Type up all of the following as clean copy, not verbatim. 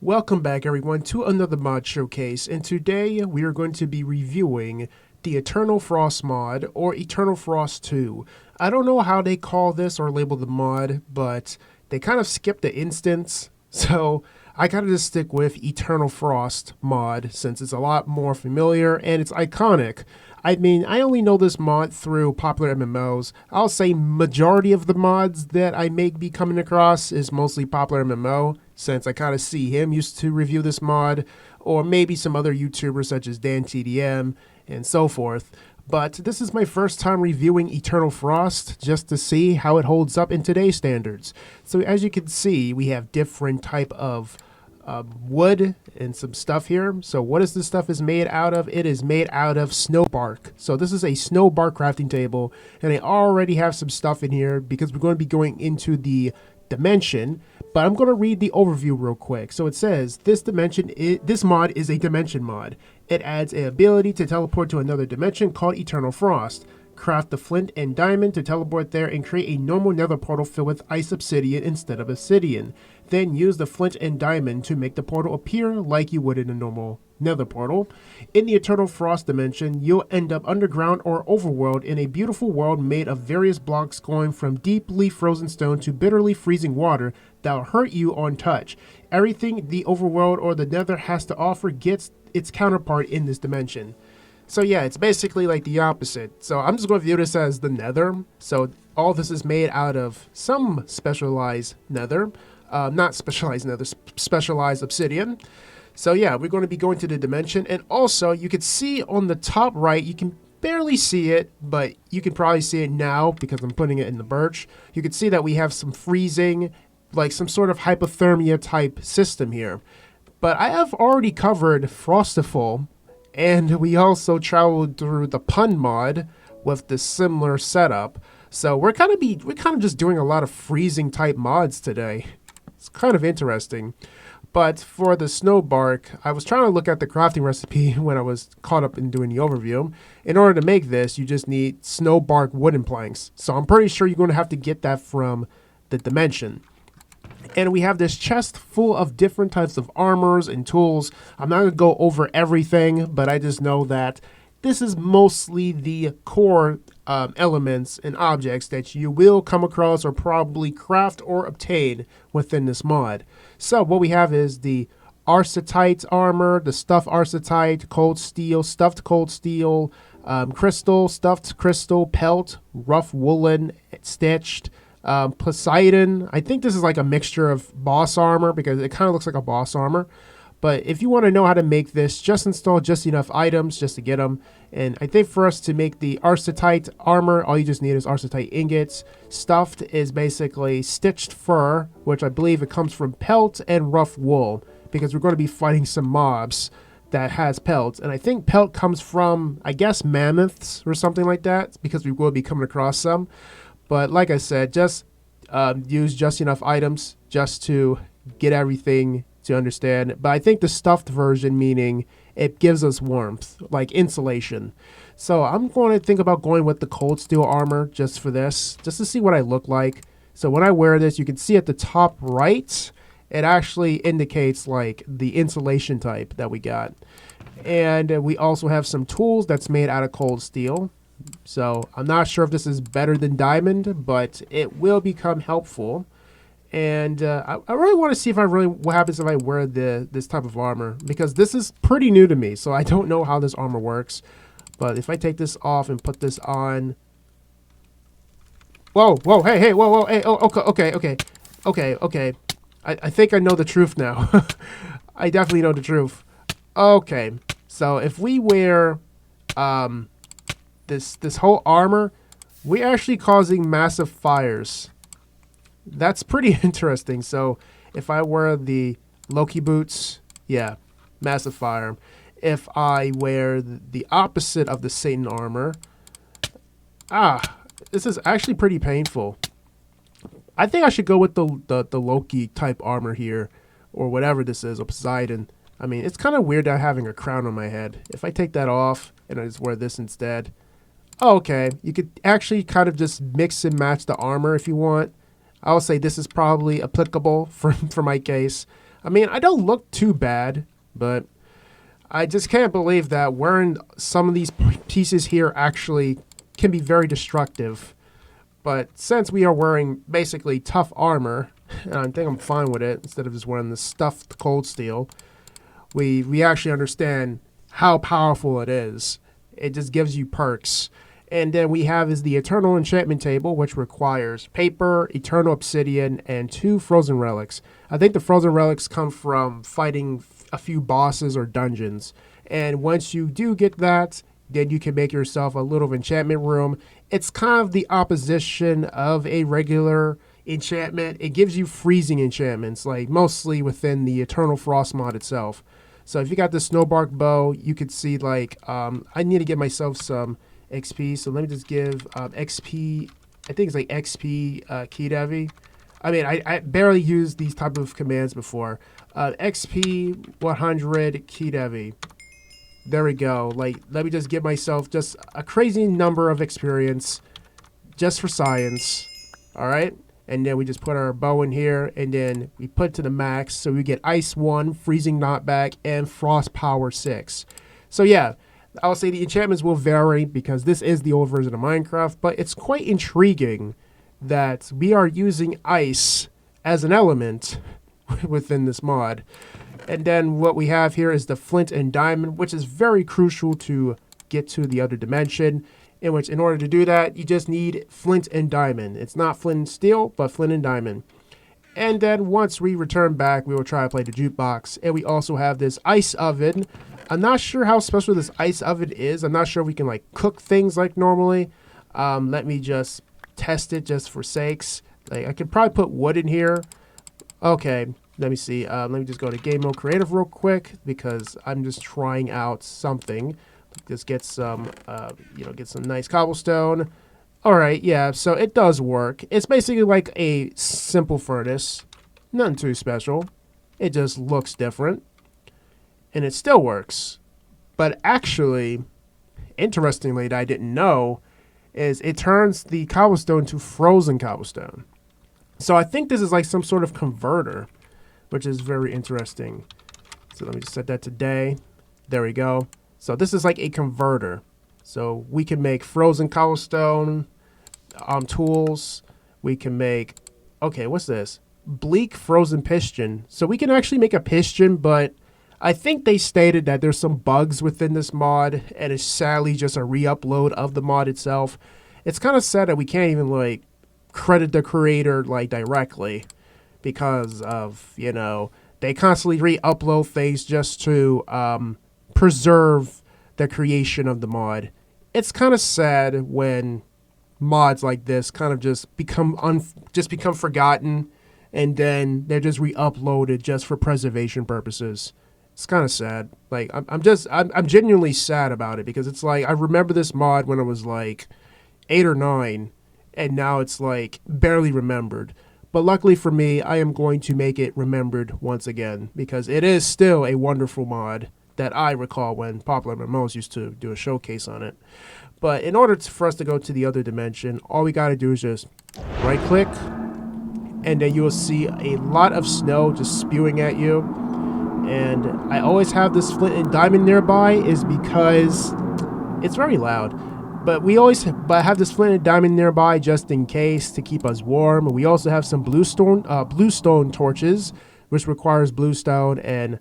Welcome back everyone to another mod showcase, and today we are going to be reviewing the Eternal Frost mod, or Eternal Frost 2. I don't know how they call this or label the mod, but they kind of skipped the instance, so I kind of just stick with Eternal Frost mod since it's a lot more familiar and it's iconic. I mean, I only know this mod through popular MMOs. I'll say majority of the mods that I may be coming across is mostly popular MMO, since I kind of see him used to review this mod, or maybe some other YouTubers such as DanTDM and so forth. But this is my first time reviewing Eternal Frost just to see how it holds up in today's standards. So as you can see, we have different type of wood and some stuff here. So what is this stuff is made out of? It is made out of snow bark. So this is a snow bark crafting table, and I already have some stuff in here because we're going to be going into the dimension, but I'm going to read the overview real quick. So it says this mod is a dimension mod. It adds an ability to teleport to another dimension called Eternal Frost. Craft the flint and diamond to teleport there and create a normal nether portal filled with ice obsidian instead of obsidian. Then use the flint and diamond to make the portal appear like you would in a normal nether portal. In the Eternal Frost dimension, you'll end up underground or overworld in a beautiful world made of various blocks going from deeply frozen stone to bitterly freezing water that'll hurt you on touch. Everything the overworld or the nether has to offer gets its counterpart in this dimension. So yeah, it's basically like the opposite. So I'm just going to view this as the nether. So all this is made out of some specialized nether. Not specialized nether, specialized obsidian. So yeah, we're going to be going to the dimension. And also, you can see on the top right, you can barely see it, but you can probably see it now because I'm putting it in the birch. You can see that we have some freezing, like some sort of hypothermia type system here. But I have already covered Frostiful, and we also traveled through the pun mod with the similar setup. So we're kind of just doing a lot of freezing type mods today. It's kind of interesting. But for the snow bark, I was trying to look at the crafting recipe when I was caught up in doing the overview. In order to make this, you just need snow bark wooden planks. So I'm pretty sure you're going to have to get that from the dimension. And we have this chest full of different types of armors and tools. I'm not going to go over everything, but I just know that this is mostly the core elements and objects that you will come across or probably craft or obtain within this mod. So what we have is the arcitite armor, the stuffed arcitite, cold steel, stuffed cold steel, crystal, stuffed crystal, pelt, rough woolen, stitched, Poseidon. I think this is like a mixture of boss armor because it kind of looks like a boss armor. But if you want to know how to make this, just install just enough items just to get them. And I think for us to make the arcitite armor, all you just need is arcitite ingots. Stuffed is basically stitched fur, which I believe it comes from pelt and rough wool, because we're going to be fighting some mobs that has pelt. And I think pelt comes from, I guess, mammoths or something like that, because we will be coming across some. But like I said, just use just enough items just to get everything to understand. But I think the stuffed version, meaning it gives us warmth, like insulation. So I'm going to think about going with the cold steel armor just for this, just to see what I look like. So when I wear this, you can see at the top right, it actually indicates like the insulation type that we got. And we also have some tools that's made out of cold steel. So I'm not sure if this is better than diamond, but it will become helpful. And I really want to see if what happens if I wear this type of armor, because this is pretty new to me, so I don't know how this armor works. But if I take this off and put this on, whoa, hey, whoa, hey, oh, okay. I think I know the truth now. I definitely know the truth. Okay, so if we wear this whole armor, we're actually causing massive fires. That's pretty interesting. So if I wear the Loki boots, yeah, massive fire. If I wear the opposite of the Satan armor, this is actually pretty painful. I think I should go with the Loki type armor here, or whatever this is, or Poseidon. I mean, it's kind of weird not having a crown on my head. If I take that off and I just wear this instead, okay, you could actually kind of just mix and match the armor if you want. I would say this is probably applicable for my case. I mean, I don't look too bad, but I just can't believe that wearing some of these pieces here actually can be very destructive. But since we are wearing basically tough armor, and I think I'm fine with it instead of just wearing the stuffed cold steel, we actually understand how powerful it is. It just gives you perks. And then we have is the Eternal Enchantment Table, which requires paper, Eternal Obsidian, and 2 Frozen Relics. I think the Frozen Relics come from fighting a few bosses or dungeons. And once you do get that, then you can make yourself a little enchantment room. It's kind of the opposition of a regular enchantment. It gives you freezing enchantments, like mostly within the Eternal Frost mod itself. So if you got the Snowbark Bow, you could see like, I need to get myself some XP, so let me just give XP, I think it's like XP KeyDevy. I mean, I barely used these type of commands before. XP 100 KeyDevy. There we go. Like, let me just give myself just a crazy number of experience just for science. All right. And then we just put our bow in here, and then we put it to the max. So we get Ice 1, Freezing Knockback, and Frost Power 6. So yeah, I'll say the enchantments will vary because this is the old version of Minecraft, but it's quite intriguing that we are using ice as an element within this mod. And then what we have here is the flint and diamond, which is very crucial to get to the other dimension, in which in order to do that, you just need flint and diamond. It's not flint and steel, but flint and diamond. And then once we return back, we will try to play the jukebox. And we also have this ice oven. I'm not sure how special this ice oven is. I'm not sure if we can like cook things like normally. Let me just test it just for sakes. Like I could probably put wood in here. Okay, let me see. Let me just go to game mode creative real quick because I'm just trying out something. Just get some, get some nice cobblestone. All right, yeah, so it does work. It's basically like a simple furnace. Nothing too special. It just looks different. And it still works. But actually, interestingly, that I didn't know, is it turns the cobblestone to frozen cobblestone. So I think this is like some sort of converter, which is very interesting. So let me just set that to day. There we go. So this is like a converter. So we can make frozen cobblestone tools. We can make, okay, what's this? Bleak frozen piston. So we can actually make a piston, but I think they stated that there's some bugs within this mod, and it's sadly just a re-upload of the mod itself. It's kind of sad that we can't even like credit the creator like directly because of, they constantly re-upload things just to preserve the creation of the mod. It's kind of sad when mods like this kind of just become forgotten, and then they're just re-uploaded just for preservation purposes. It's kind of sad. Like I'm genuinely sad about it because it's like I remember this mod when I was like 8 or 9, and now it's like barely remembered. But luckily for me, I am going to make it remembered once again because it is still a wonderful mod that I recall when Popular MMOs used to do a showcase on it. But in order for us to go to the other dimension, all we got to do is just right click, and then you will see a lot of snow just spewing at you. And I always have this flint and diamond nearby is because it's very loud. But I have this flint and diamond nearby just in case to keep us warm. We also have some bluestone torches, which requires bluestone and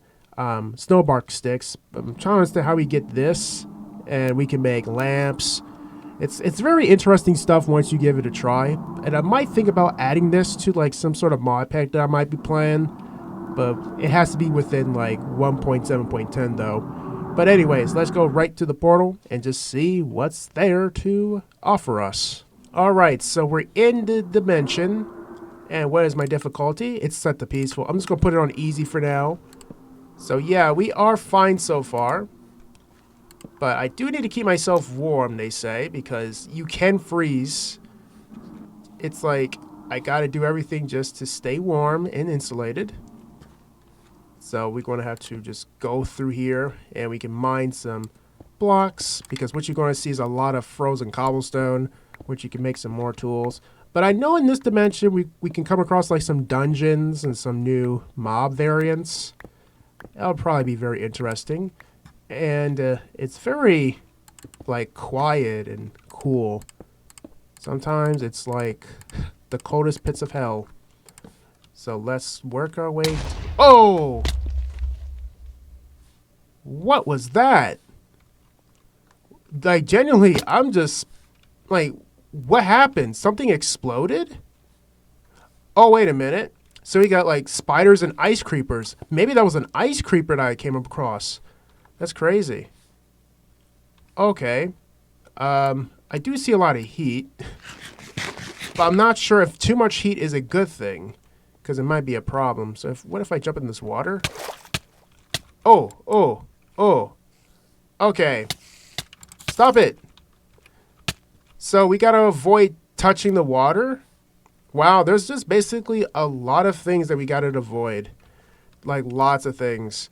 snowbark sticks. I'm trying to understand how we get this, and we can make lamps. It's very interesting stuff once you give it a try. And I might think about adding this to like some sort of mod pack that I might be playing, but it has to be within like 1.7.10 though. But anyways, let's go right to the portal and just see what's there to offer us. All right, so we're in the dimension, and what is my difficulty? It's set to peaceful. I'm just gonna put it on easy for now. So yeah, we are fine so far. But I do need to keep myself warm, they say, because you can freeze. It's like I gotta do everything just to stay warm and insulated. So we're going to have to just go through here, and we can mine some blocks, because what you're going to see is a lot of frozen cobblestone, which you can make some more tools. But I know in this dimension we can come across like some dungeons and some new mob variants. That'll probably be very interesting. And it's very like quiet and cool. Sometimes it's like the coldest pits of hell. So let's work our way. Oh! What was that? Like, genuinely, I'm just like, what happened? Something exploded? Oh, wait a minute. So we got like spiders and ice creepers. Maybe that was an ice creeper that I came across. That's crazy. Okay. I do see a lot of heat. But I'm not sure if too much heat is a good thing. Because it might be a problem. So what if I jump in this water? Oh. Okay. Stop it. So we gotta avoid touching the water. Wow, there's just basically a lot of things that we gotta avoid. Like lots of things.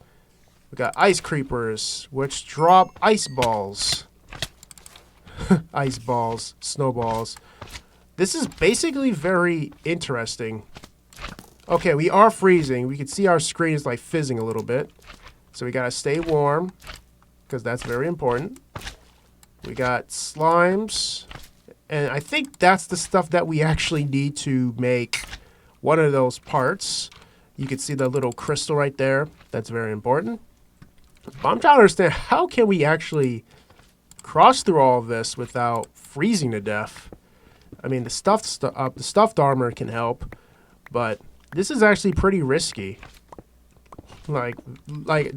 We got ice creepers, which drop ice balls. Ice balls, snowballs. This is basically very interesting. Okay, we are freezing. We can see our screen is like fizzing a little bit. So we gotta stay warm, because that's very important. We got slimes. And I think that's the stuff that we actually need to make one of those parts. You can see the little crystal right there. That's very important. But I'm trying to understand, how can we actually cross through all of this without freezing to death? I mean, the stuffed armor can help, but this is actually pretty risky. Like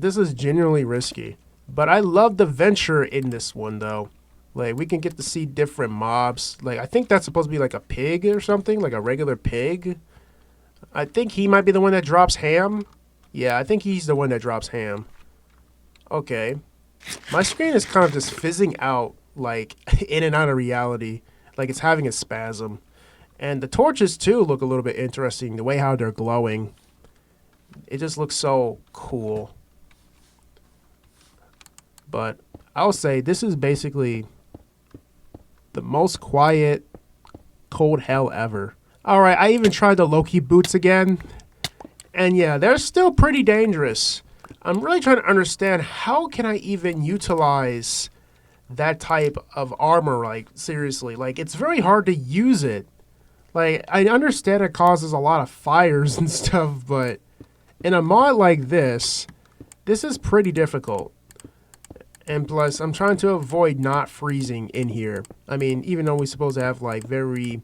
this is genuinely risky. But I love the venture in this one, though. Like, we can get to see different mobs. Like, I think that's supposed to be like a pig or something, like a regular pig. I think he might be the one that drops ham. Yeah, I think he's the one that drops ham. Okay. My screen is kind of just fizzing out, like, in and out of reality. Like, it's having a spasm. And the torches, too, look a little bit interesting. The way how they're glowing. It just looks so cool. But I'll say this is basically the most quiet cold hell ever. Alright, I even tried the Loki boots again. And yeah, they're still pretty dangerous. I'm really trying to understand, how can I even utilize that type of armor? Like, seriously, like, it's very hard to use it. Like, I understand it causes a lot of fires and stuff, but in a mod like this is pretty difficult. And plus, I'm trying to avoid not freezing in here. I mean, even though we're supposed to have, like, very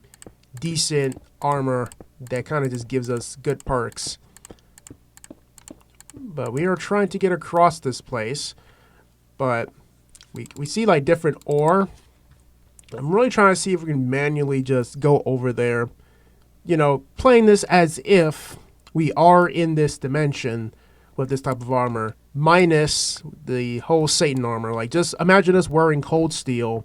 decent armor that kind of just gives us good perks. But we are trying to get across this place. But we see, like, different ore. I'm really trying to see if we can manually just go over there. You know, playing this as if we are in this dimension with this type of armor. Minus the whole Satan armor. Like, just imagine us wearing cold steel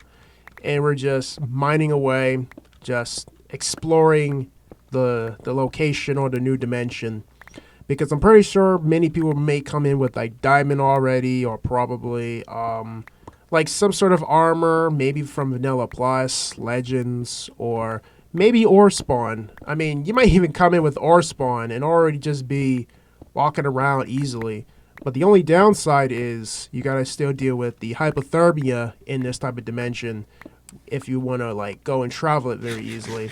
and we're just mining away, just exploring the location or the new dimension. Because I'm pretty sure many people may come in with like diamond already, or probably like some sort of armor, maybe from Vanilla Plus, Legends, or maybe ore spawn. I mean, you might even come in with ore spawn and already just be walking around easily. But the only downside is you gotta still deal with the hypothermia in this type of dimension if you want to like go and travel it very easily.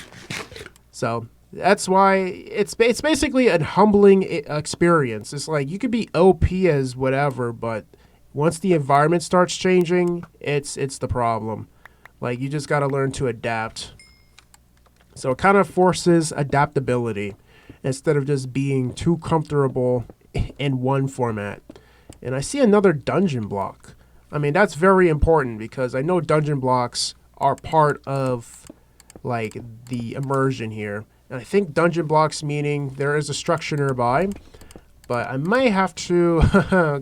So that's why it's basically a humbling experience. It's like you could be OP as whatever, but once the environment starts changing, it's the problem. Like, you just gotta learn to adapt. So it kind of forces adaptability instead of just being too comfortable in one format. And I see another dungeon block. I mean, that's very important because I know dungeon blocks are part of like the immersion here. And I think dungeon blocks meaning there is a structure nearby, but I might have to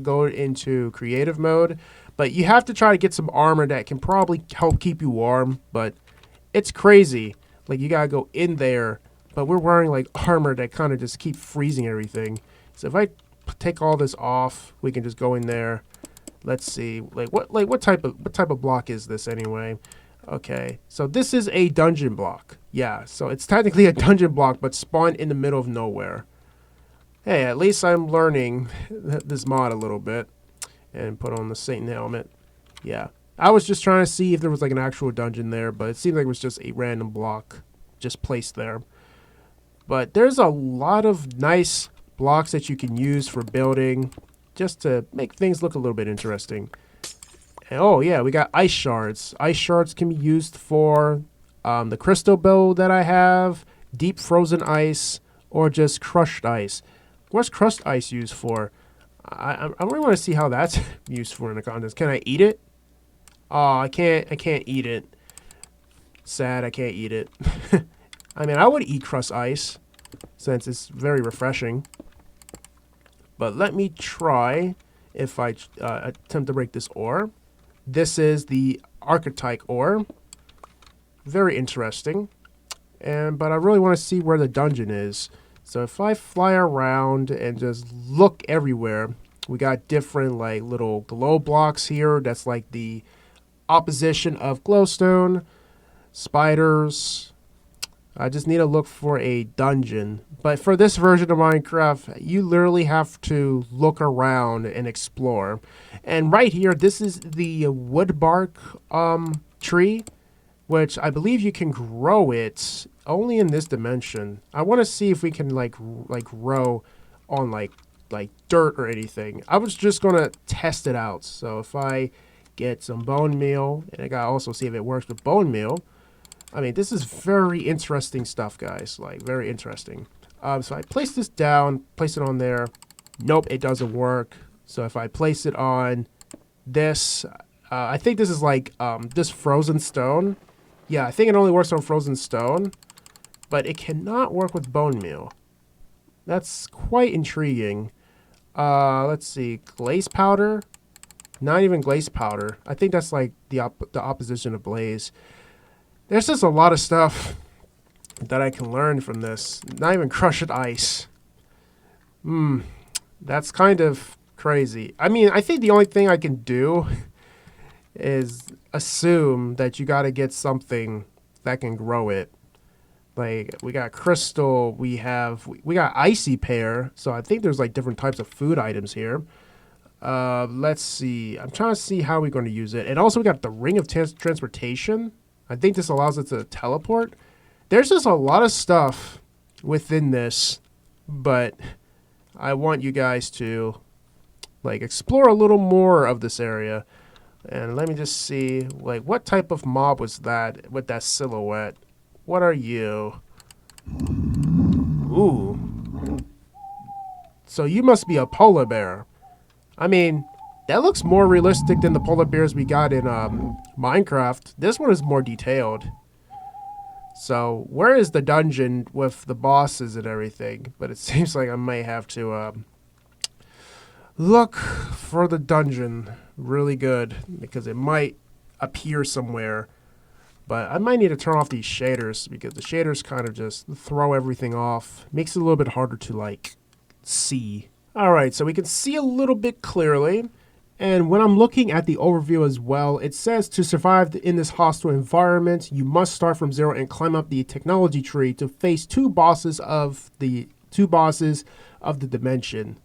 go into creative mode. But you have to try to get some armor that can probably help keep you warm, but it's crazy. Like, you gotta go in there, but we're wearing like armor that kind of just keep freezing everything. So if I take all this off, we can just go in there. Let's see, what type of block is this anyway? Okay, so this is a dungeon block. Yeah, so it's technically a dungeon block, but spawned in the middle of nowhere. Hey, at least I'm learning this mod a little bit. And put on the Satan helmet. Yeah. I was just trying to see if there was like an actual dungeon there, but it seemed like it was just a random block just placed there. But there's a lot of nice blocks that you can use for building just to make things look a little bit interesting. And, oh yeah, we got ice shards. Ice shards can be used for the crystal build that I have, deep frozen ice, or just crushed ice. What's crushed ice used for? I really want to see how that's useful in the contest. Can I eat it? Oh, I can't eat it. Sad, I can't eat it. I mean, I would eat crushed ice since it's very refreshing. But let me try if I attempt to break this ore. This is the archetype ore. Very interesting. But I really want to see where the dungeon is. So if I fly around and just look everywhere, we got different like little glow blocks here. That's like the opposition of glowstone, spiders. I just need to look for a dungeon. But for this version of Minecraft, you literally have to look around and explore. And right here, this is the wood bark tree, which I believe you can grow it only in this dimension. I want to see if we can like grow on like dirt or anything. I was just gonna test it out. So if I get some bone meal, and I gotta also see if it works with bone meal. I mean, this is very interesting stuff, guys. Like very interesting. So I place this down, place it on there. Nope, it doesn't work. So if I place it on this, I think this is like this frozen stone. Yeah, I think it only works on frozen stone, but it cannot work with bone meal. That's quite intriguing. Let's see, glaze powder. Not even glaze powder. I think that's like the opposition of blaze. There's just a lot of stuff that I can learn from this. Not even crushed ice. That's kind of crazy. I mean, I think the only thing I can do is assume that you got to get something that can grow it. Like we got crystal, we got icy pear, so I think there's like different types of food items here. Let's see. I'm trying to see how we're going to use it. And also we got the ring of transportation. I think this allows it to teleport. There's just a lot of stuff within this, but I want you guys to like explore a little more of this area. And let me just see, like, what type of mob was that with that silhouette? What are you? Ooh. So you must be a polar bear. I mean, that looks more realistic than the polar bears we got in Minecraft. This one is more detailed. So where is the dungeon with the bosses and everything? But it seems like I may have to look for the dungeon really good because it might appear somewhere. But I might need to turn off these shaders because the shaders kind of just throw everything off. Makes it a little bit harder to like see. Alright, so we can see a little bit clearly. And when I'm looking at the overview as well, it says to survive in this hostile environment, you must start from zero and climb up the technology tree to face two bosses of the dimension.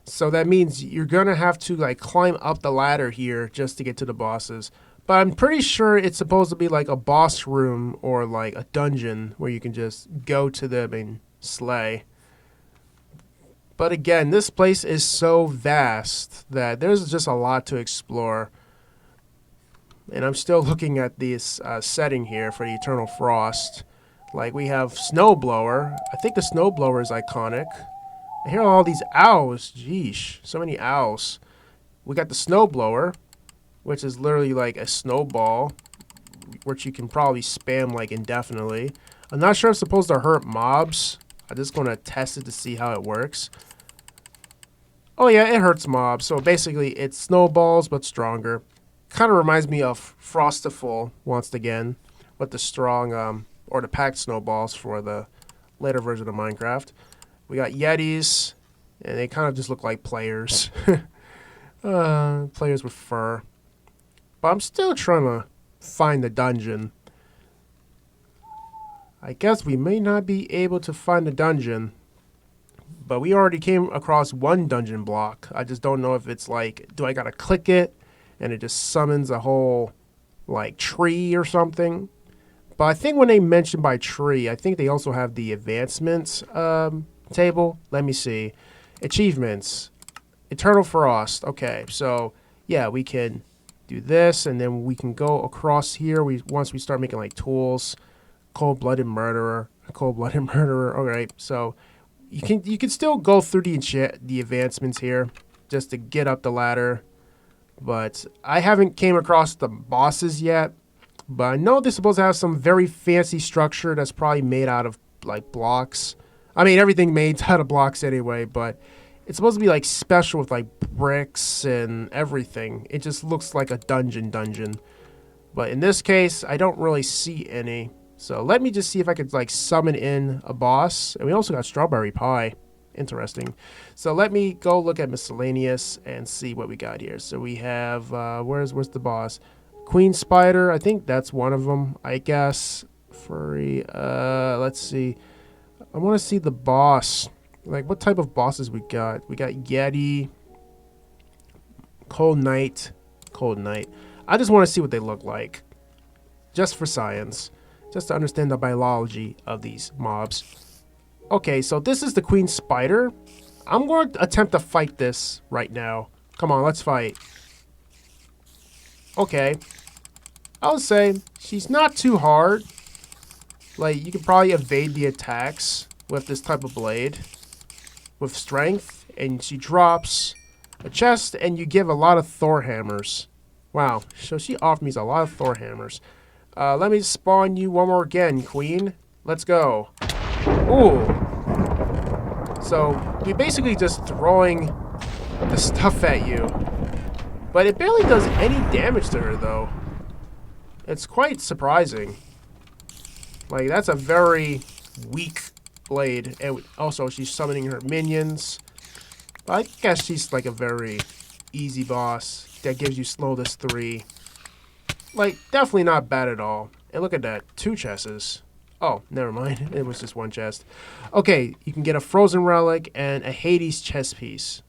So that means you're gonna have to like climb up the ladder here just to get to the bosses. But I'm pretty sure it's supposed to be like a boss room or like a dungeon where you can just go to them and slay. But again, this place is so vast that there's just a lot to explore. And I'm still looking at this setting here for the Eternal Frost. Like we have Snowblower. I think the Snowblower is iconic. I hear all these owls. Jeesh, so many owls. We got the Snowblower, which is literally like a snowball, which you can probably spam like indefinitely. I'm not sure if it's supposed to hurt mobs. I'm just going to test it to see how it works. Oh yeah, it hurts mobs. So basically, it's snowballs, but stronger. Kind of reminds me of Frostiful, once again, with the strong, or the packed snowballs for the later version of Minecraft. We got Yetis, and they kind of just look like players. Players with fur. But I'm still trying to find the dungeon. I guess we may not be able to find a dungeon. But we already came across one dungeon block. I just don't know if it's like, do I gotta click it and it just summons a whole like tree or something? But I think when they mention by tree, I think they also have the advancements table. Let me see. Achievements. Eternal Frost. Okay, so yeah, we can do this and then we can go across here. Once we start making like tools. Cold-blooded murderer. Cold-blooded murderer. Alright, so you can still go through the advancements here just to get up the ladder. But I haven't came across the bosses yet. But I know they're supposed to have some very fancy structure that's probably made out of like blocks. I mean, everything made out of blocks anyway, but it's supposed to be like special with like bricks and everything. It just looks like a dungeon. But in this case, I don't really see any. So let me just see if I could like summon in a boss. And we also got strawberry pie. Interesting. So let me go look at miscellaneous and see what we got here. So we have, where's the boss? Queen Spider. I think that's one of them, I guess. Furry. Let's see. I want to see the boss. Like, what type of bosses we got? We got Yeti. Cold Knight. Cold Knight. I just want to see what they look like. Just for science. Just to understand the biology of these mobs. Okay, so this is the Queen Spider. I'm going to attempt to fight this right now. Come on, let's fight. Okay. I would say she's not too hard. Like, you can probably evade the attacks with this type of blade. With strength. And she drops a chest and you give a lot of Thor hammers. Wow. So she offered me a lot of Thor hammers. Let me spawn you one more again, Queen. Let's go. Ooh. So, you're basically just throwing the stuff at you. But it barely does any damage to her, though. It's quite surprising. Like, that's a very weak blade. And also, she's summoning her minions. But I guess she's like a very easy boss that gives you slowness 3. Like, definitely not bad at all. And look at that. 2 chests. Oh, never mind. It was just 1 chest. Okay, you can get a frozen relic and a Hades chest piece.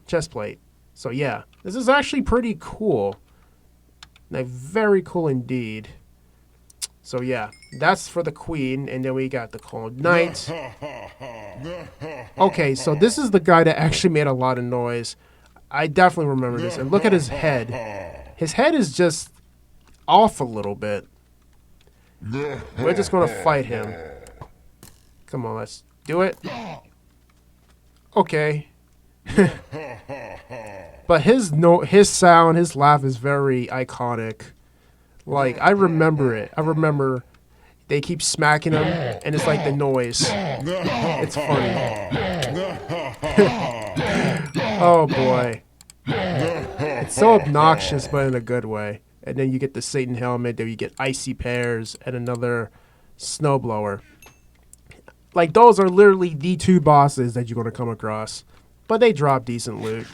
Chest plate. So yeah, this is actually pretty cool. Like, very cool indeed. So yeah, that's for the Queen, and then we got the Cold Knight. Okay, so this is the guy that actually made a lot of noise. I definitely remember this. And look at his head. His head is just off a little bit. We're just gonna fight him. Come on, let's do it. Okay. But his sound, his laugh is very iconic. Like, I remember it. I remember they keep smacking him, and it's like the noise. It's funny. Oh boy. It's so obnoxious, but in a good way. And then you get the Satan helmet, then you get icy pears, and another snowblower. Like, those are literally the 2 bosses that you're going to come across. But they drop decent loot.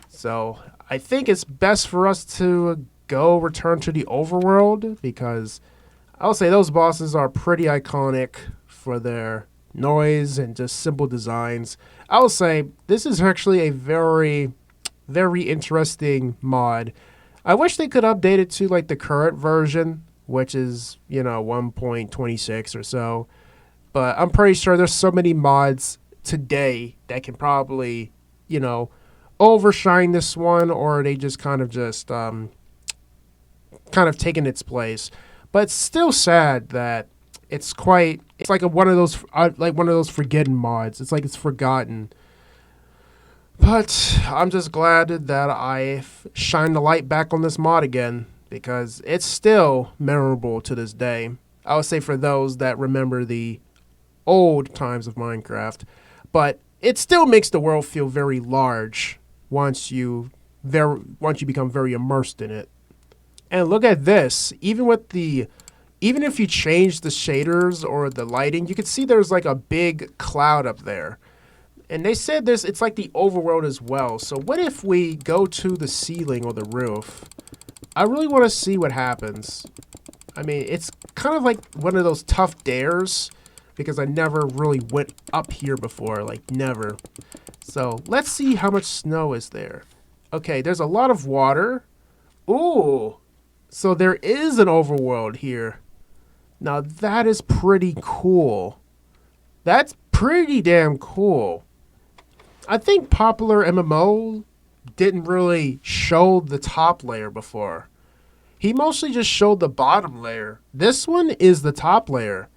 So, I think it's best for us to go return to the overworld, because I'll say those bosses are pretty iconic for their noise and just simple designs. I will say this is actually a very, very interesting mod. I wish they could update it to like the current version, which is, 1.26 or so. But I'm pretty sure there's so many mods today that can probably, overshine this one, or they just kind of taken its place. But it's still sad that it's like one of those forgotten mods. It's like it's forgotten. But I'm just glad that I've shined the light back on this mod again, because it's still memorable to this day. I would say for those that remember the old times of Minecraft. But it still makes the world feel very large once you become very immersed in it. And look at this. Even if you change the shaders or the lighting, you can see there's like a big cloud up there. And they said it's like the overworld as well. So what if we go to the ceiling or the roof? I really want to see what happens. I mean, it's kind of like one of those tough dares because I never really went up here before, like never. So let's see how much snow is there. Okay, there's a lot of water. Ooh, so there is an overworld here. Now that is pretty cool. That's pretty damn cool. I think popular MMO didn't really show the top layer before. He mostly just showed the bottom layer. This one is the top layer.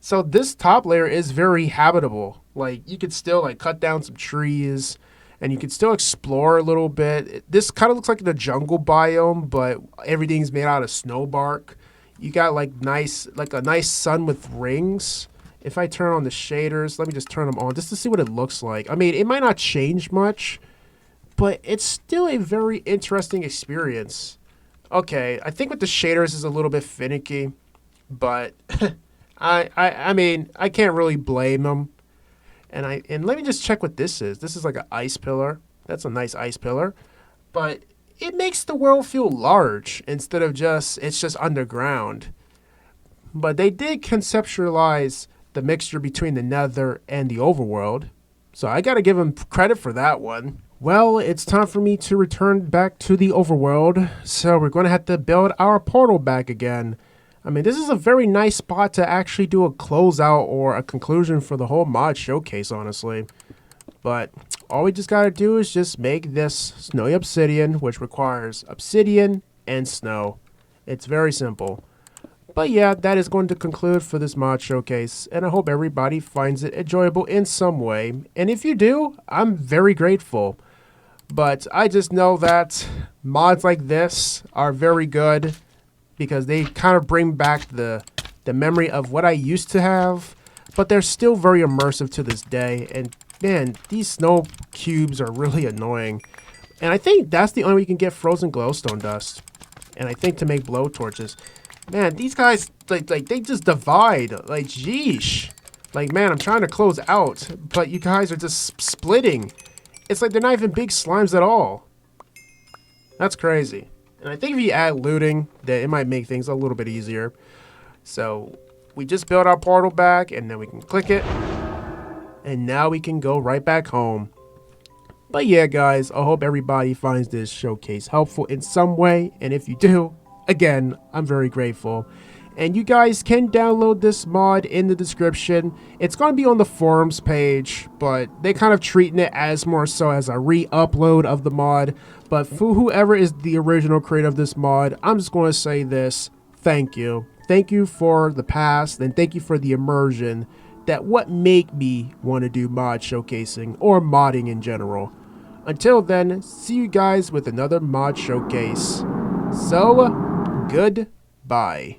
So this top layer is very habitable. Like you could still like cut down some trees and you could still explore a little bit. This kind of looks like the jungle biome, but everything's made out of snow bark. You got like a nice sun with rings. If I turn on the shaders, let me just turn them on just to see what it looks like. I mean, it might not change much, but it's still a very interesting experience. Okay, I think with the shaders is a little bit finicky, but I mean, I can't really blame them. And let me just check what this is. This is like an ice pillar. That's a nice ice pillar, but it makes the world feel large instead of it's just underground. But they did conceptualize the mixture between the nether and the overworld, so I gotta give them credit for that one. Well, it's time for me to return back to the overworld, so we're going to have to build our portal back again. I mean, this is a very nice spot to actually do a closeout or a conclusion for the whole mod showcase, honestly. But all we just gotta do is just make this snowy obsidian, which requires obsidian and snow. It's very simple. But yeah, that is going to conclude for this mod showcase, and I hope everybody finds it enjoyable in some way. And if you do, I'm very grateful. But I just know that mods like this are very good because they kind of bring back the memory of what I used to have, but they're still very immersive to this day. And man, these snow cubes are really annoying. And I think that's the only way you can get frozen glowstone dust. And I think to make blowtorches. Man, these guys, like they just divide. Like, jeesh. Like, man, I'm trying to close out, but you guys are just splitting. It's like they're not even big slimes at all. That's crazy. And I think if you add looting, that it might make things a little bit easier. So, we just built our portal back, and then we can click it. And now we can go right back home. But yeah, guys, I hope everybody finds this showcase helpful in some way. And if you do, again, I'm very grateful. And you guys can download this mod in the description. It's going to be on the forums page, but they kind of treating it as more so as a re-upload of the mod. But for whoever is the original creator of this mod, I'm just going to say this. Thank you. Thank you for the past, and thank you for the immersion that what make me want to do mod showcasing or modding in general. Until then, see you guys with another mod showcase. So, goodbye.